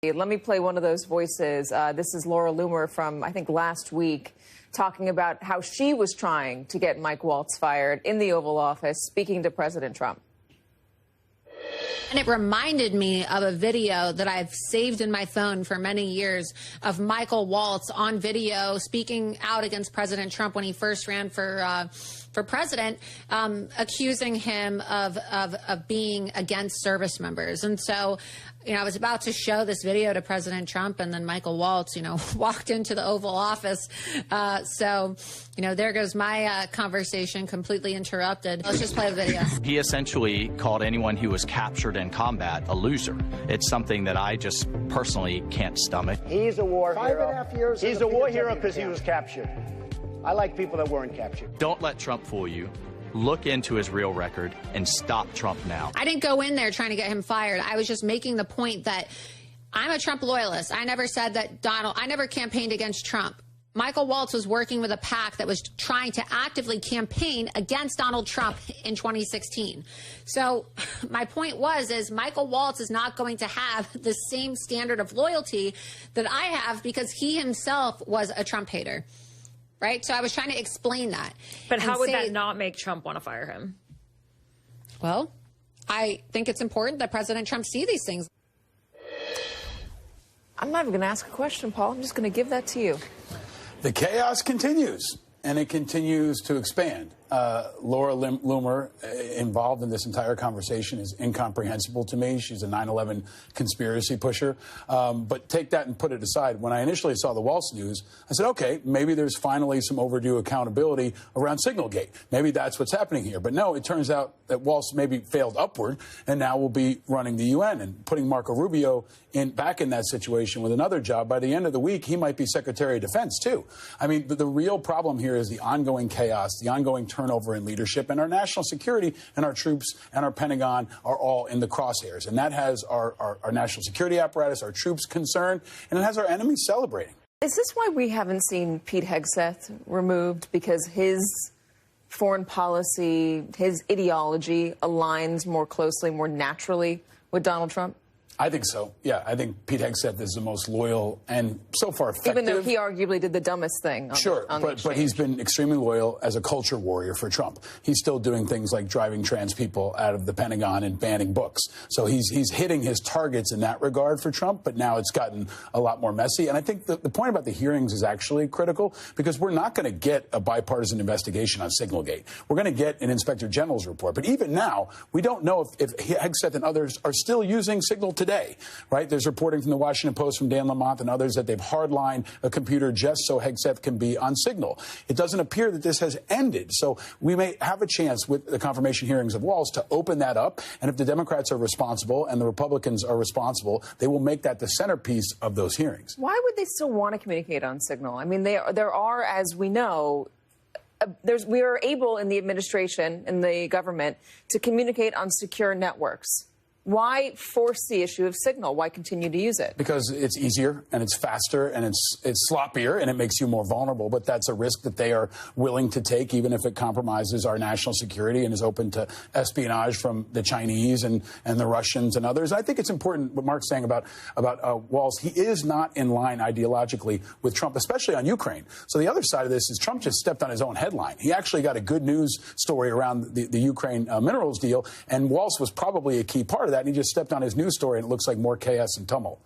Let me play one of those voices. This is Laura Loomer from, I think, last week, talking about how she was trying to get Mike Waltz fired in the Oval Office, speaking to President Trump. And it reminded me of a video that I've saved in my phone for many years of Michael Waltz on video speaking out against President Trump when he first ran for president, accusing him of being against service members. And so, you know, I was about to show this video to President Trump, and then Michael Waltz, you know, walked into the Oval Office. So, you know, there goes my conversation completely interrupted. Let's just play the video. He essentially called anyone who was captured in combat a loser. It's something that I just personally can't stomach. He's a war hero. 5.5 years. He's a war hero because he was captured. I like people that weren't captured. Don't let Trump fool you. Look into his real record and stop Trump now. I didn't go in there trying to get him fired. I was just making the point that I'm a Trump loyalist. I never said that I never campaigned against Trump. Michael Waltz was working with a PAC that was trying to actively campaign against Donald Trump in 2016. So my point is Michael Waltz is not going to have the same standard of loyalty that I have because he himself was a Trump hater. Right? So I was trying to explain that. But how would that not make Trump want to fire him? Well, I think it's important that President Trump see these things. I'm not even going to ask a question, Paul. I'm just going to give that to you. The chaos continues, and it continues to expand. Laura Loomer, involved in this entire conversation, is incomprehensible to me. She's a 9/11 conspiracy pusher. But take that and put it aside. When I initially saw the Waltz news, I said, okay, maybe there's finally some overdue accountability around Signalgate. Maybe that's what's happening here. But no, it turns out that Waltz maybe failed upward and now will be running the UN and putting Marco Rubio back in that situation with another job. By the end of the week, he might be Secretary of Defense, too. I mean, the real problem here is the ongoing chaos, the ongoing turnover in leadership, and our national security and our troops and our Pentagon are all in the crosshairs. And that has our national security apparatus, our troops concerned, and it has our enemies celebrating. Is this why we haven't seen Pete Hegseth removed? Because his foreign policy, his ideology aligns more closely, more naturally with Donald Trump? I think so. Yeah, I think Pete Hegseth is the most loyal and so far effective. Even though he arguably did the dumbest thing. But he's been extremely loyal as a culture warrior for Trump. He's still doing things like driving trans people out of the Pentagon and banning books. So he's hitting his targets in that regard for Trump, but now it's gotten a lot more messy. And I think the point about the hearings is actually critical because we're not going to get a bipartisan investigation on Signalgate. We're going to get an Inspector General's report. But even now, we don't know if Hegseth and others are still using Signal today. Right? There's reporting from the Washington Post, from Dan Lamont and others that they've hardlined a computer just so Hegseth can be on Signal. It doesn't appear that this has ended. So we may have a chance with the confirmation hearings of Waltz to open that up. And if the Democrats are responsible and the Republicans are responsible, they will make that the centerpiece of those hearings. Why would they still want to communicate on Signal? I mean, there are, as we know, we are able in the administration, in the government, to communicate on secure networks. Why force the issue of Signal? Why continue to use it? Because it's easier and it's faster and it's sloppier and it makes you more vulnerable. But that's a risk that they are willing to take, even if it compromises our national security and is open to espionage from the Chinese and the Russians and others. I think it's important what Mark's saying about Waltz. He is not in line ideologically with Trump, especially on Ukraine. So the other side of this is Trump just stepped on his own headline. He actually got a good news story around the Ukraine minerals deal, and Waltz was probably a key part of that. And he just stepped on his news story, and it looks like more chaos and tumult.